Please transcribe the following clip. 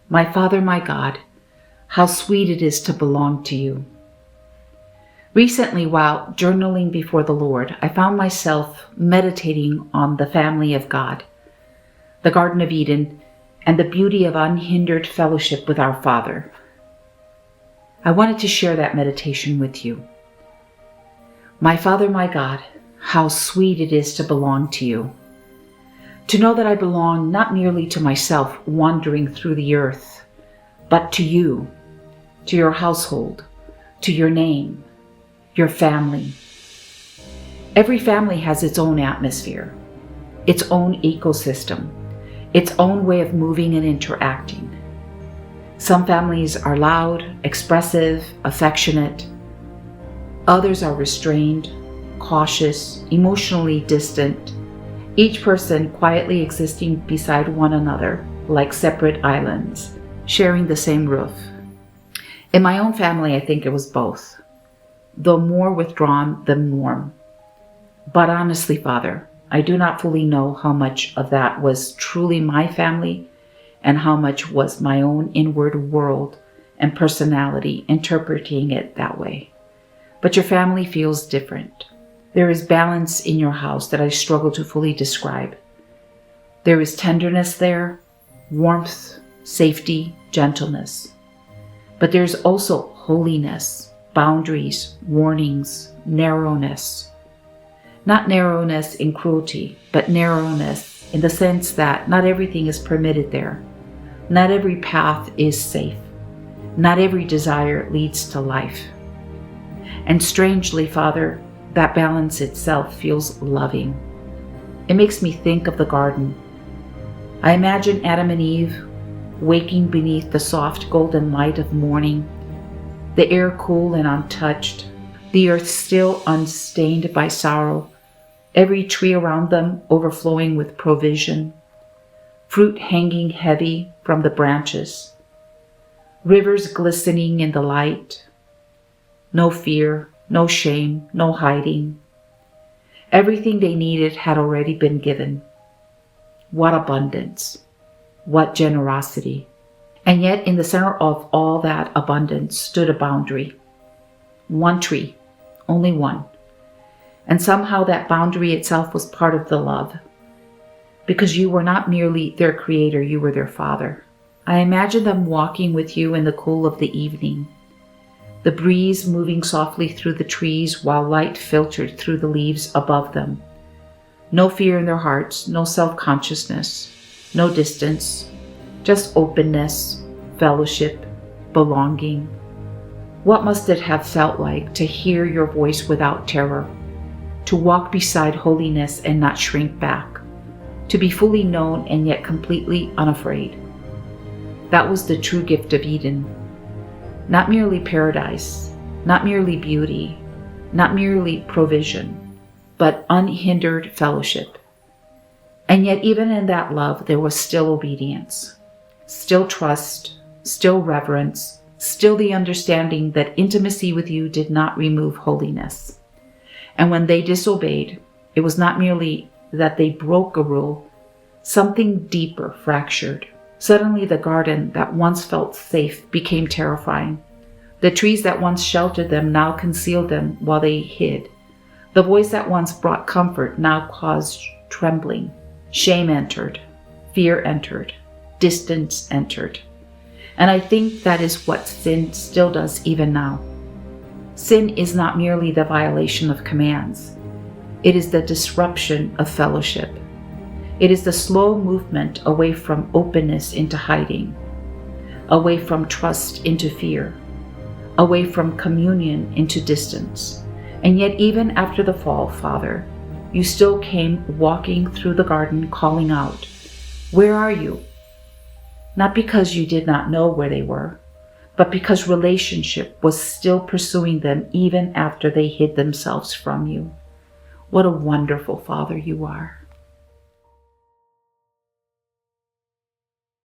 My Father, my God, how sweet it is to belong to you. Recently, while journaling before the Lord, I found myself meditating on the family of God, the Garden of Eden, and the beauty of unhindered fellowship with our Father. I wanted to share that meditation with you. My Father, my God, how sweet it is to belong to you. To know that I belong not merely to myself wandering through the earth, but to you, to your household, to your name, your family. Every family has its own atmosphere, its own ecosystem, its own way of moving and interacting. Some families are loud, expressive, affectionate. Others are restrained, cautious, emotionally distant, each person quietly existing beside one another like separate islands, sharing the same roof. In my own family, I think it was both, though more withdrawn than warm. But honestly, Father, I do not fully know how much of that was truly my family and how much was my own inward world and personality interpreting it that way. But your family feels different. There is balance in your house that I struggle to fully describe. There is tenderness there, warmth, safety, gentleness. But there's also holiness, boundaries, warnings, narrowness. Not narrowness in cruelty, but narrowness in the sense that not everything is permitted there. Not every path is safe. Not every desire leads to life. And strangely, Father, that balance itself feels loving. It makes me think of the garden. I imagine Adam and Eve waking beneath the soft golden light of morning, the air cool and untouched, the earth still unstained by sorrow, every tree around them overflowing with provision, fruit hanging heavy from the branches, rivers glistening in the light, no fear, no shame, no hiding. Everything they needed had already been given. What abundance, what generosity. And yet in the center of all that abundance stood a boundary. One tree, only one. And somehow that boundary itself was part of the love. Because you were not merely their creator, you were their father. I imagine them walking with you in the cool of the evening, the breeze moving softly through the trees while light filtered through the leaves above them. No fear in their hearts, no self-consciousness, no distance, just openness, fellowship, belonging. What must it have felt like to hear your voice without terror, to walk beside holiness and not shrink back, to be fully known and yet completely unafraid? That was the true gift of Eden. Not merely paradise, not merely beauty, not merely provision, but unhindered fellowship. And yet even in that love, there was still obedience, still trust, still reverence, still the understanding that intimacy with you did not remove holiness. And when they disobeyed, it was not merely that they broke a rule, something deeper fractured. Suddenly the garden that once felt safe became terrifying. The trees that once sheltered them now concealed them while they hid. The voice that once brought comfort now caused trembling. Shame entered. Fear entered. Distance entered. And I think that is what sin still does even now. Sin is not merely the violation of commands. It is the disruption of fellowship. It is the slow movement away from openness into hiding, away from trust into fear, away from communion into distance. And yet even after the fall, Father, you still came walking through the garden calling out, "Where are you?" Not because you did not know where they were, but because relationship was still pursuing them even after they hid themselves from you. What a wonderful Father you are.